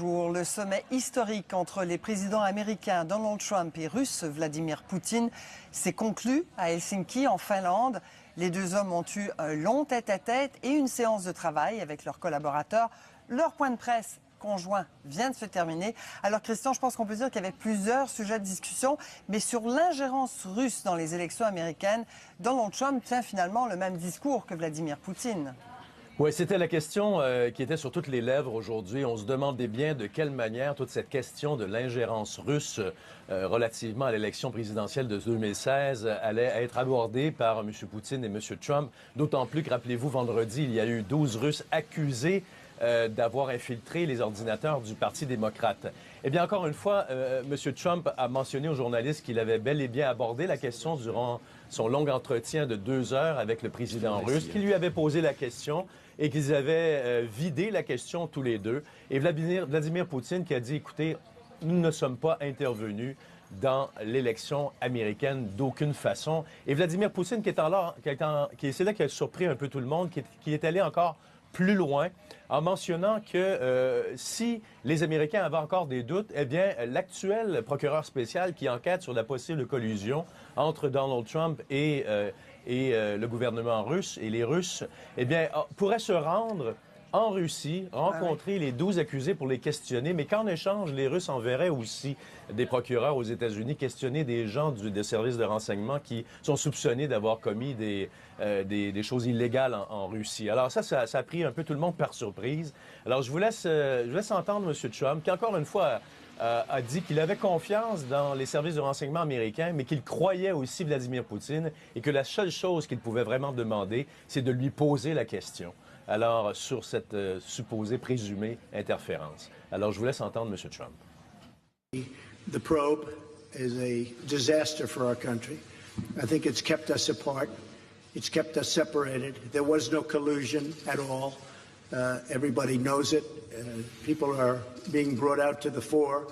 Le sommet historique entre les présidents américains Donald Trump et russe Vladimir Poutine s'est conclu à Helsinki, en Finlande. Les deux hommes ont eu un long tête-à-tête et une séance de travail avec leurs collaborateurs. Leur point de presse conjoint vient de se terminer. Alors Christian, je pense qu'on peut dire qu'il y avait plusieurs sujets de discussion, mais sur l'ingérence russe dans les élections américaines, Donald Trump tient finalement le même discours que Vladimir Poutine. Oui, c'était la question qui était sur toutes les lèvres aujourd'hui. On se demandait bien de quelle manière toute cette question de l'ingérence russe relativement à l'élection présidentielle de 2016 allait être abordée par M. Poutine et M. Trump. D'autant plus que, rappelez-vous, vendredi, il y a eu 12 Russes accusés d'avoir infiltré les ordinateurs du Parti démocrate. Eh bien, encore une fois, M. Trump a mentionné aux journalistes qu'il avait bel et bien abordé la question durant son long entretien de 2 heures avec le président russe, qui lui avait posé la question et qu'ils avaient vidé la question tous les deux. Et Vladimir Poutine qui a dit, écoutez, nous ne sommes pas intervenus dans l'élection américaine d'aucune façon. Et Vladimir Poutine, c'est là qui a surpris un peu tout le monde, qui est allé encore plus loin en mentionnant que si les Américains avaient encore des doutes, eh bien, l'actuel procureur spécial qui enquête sur la possible collusion entre Donald Trump et le gouvernement russe et les Russes, eh bien, pourrait se rendre en Russie, rencontrer les 12 accusés pour les questionner, mais qu'en échange, les Russes enverraient aussi des procureurs aux États-Unis questionner des gens des services de renseignement qui sont soupçonnés d'avoir commis des choses illégales en Russie. Alors ça a pris un peu tout le monde par surprise. Alors je vous laisse entendre M. Trump, qui encore une fois a dit qu'il avait confiance dans les services de renseignement américains, mais qu'il croyait aussi Vladimir Poutine et que la seule chose qu'il pouvait vraiment demander, c'est de lui poser la question. Alors, sur cette supposée présumée interférence. Alors, je vous laisse entendre M. Trump. The probe is a disaster for our country. I think it's kept us apart. It's kept us separated. There was no collusion at all. Everybody knows it. People are being brought out to the fore.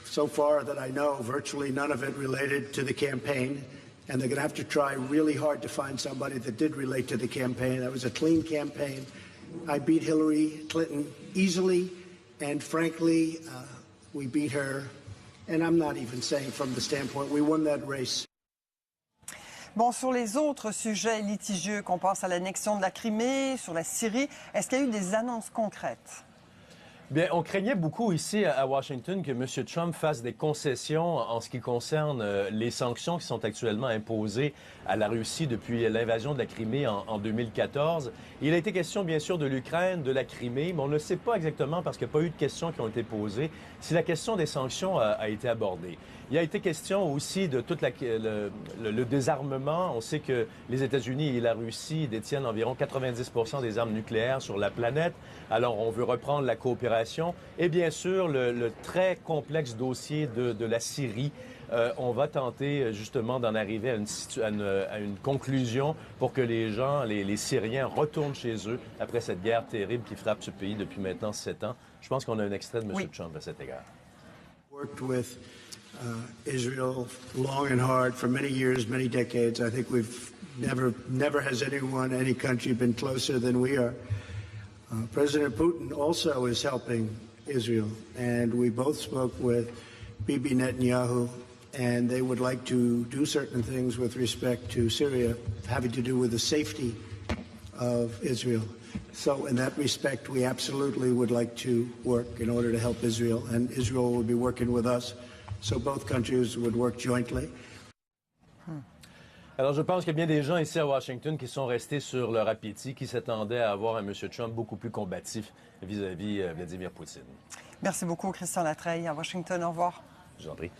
So far that I know, virtually none of it related to the campaign. And they're going to have to try really hard to find somebody that did relate to the campaign. That was a clean campaign. I beat Hillary Clinton easily, and frankly, we beat her. And I'm not even saying from the standpoint, we won that race. Bon, sur les autres sujets litigieux, qu'on pense à l'annexion de la Crimée, sur la Syrie, est-ce qu'il y a eu des annonces concrètes? Bien, on craignait beaucoup ici à Washington que M. Trump fasse des concessions en ce qui concerne les sanctions qui sont actuellement imposées à la Russie depuis l'invasion de la Crimée en 2014. Il a été question, bien sûr, de l'Ukraine, de la Crimée, mais on ne sait pas exactement, parce qu'il n'y a pas eu de questions qui ont été posées, si la question des sanctions a été abordée. Il a été question aussi de tout le désarmement. On sait que les États-Unis et la Russie détiennent environ 90% des armes nucléaires sur la planète. Alors, on veut reprendre la coopération. Et bien sûr, le très complexe dossier de la Syrie. On va tenter justement d'en arriver à une conclusion pour que les gens, les Syriens, retournent chez eux après cette guerre terrible qui frappe ce pays depuis maintenant 7 ans. Je pense qu'on a un extrait de M. Trump à cet égard. Israel long and hard for many years, many decades. I think we've never has any country been closer than we are. President Putin also is helping Israel, and we both spoke with Bibi Netanyahu, and they would like to do certain things with respect to Syria, having to do with the safety of Israel. So in that respect, we absolutely would like to work in order to help Israel, and Israel will be working with us. So both countries would work jointly. Alors, je pense qu'il y a bien des gens ici à Washington qui sont restés sur leur appétit, qui s'attendaient à avoir un M. Trump beaucoup plus combatif vis-à-vis Vladimir Poutine. Merci beaucoup, Christian Latreille. À Washington, au revoir. Je vous en prie.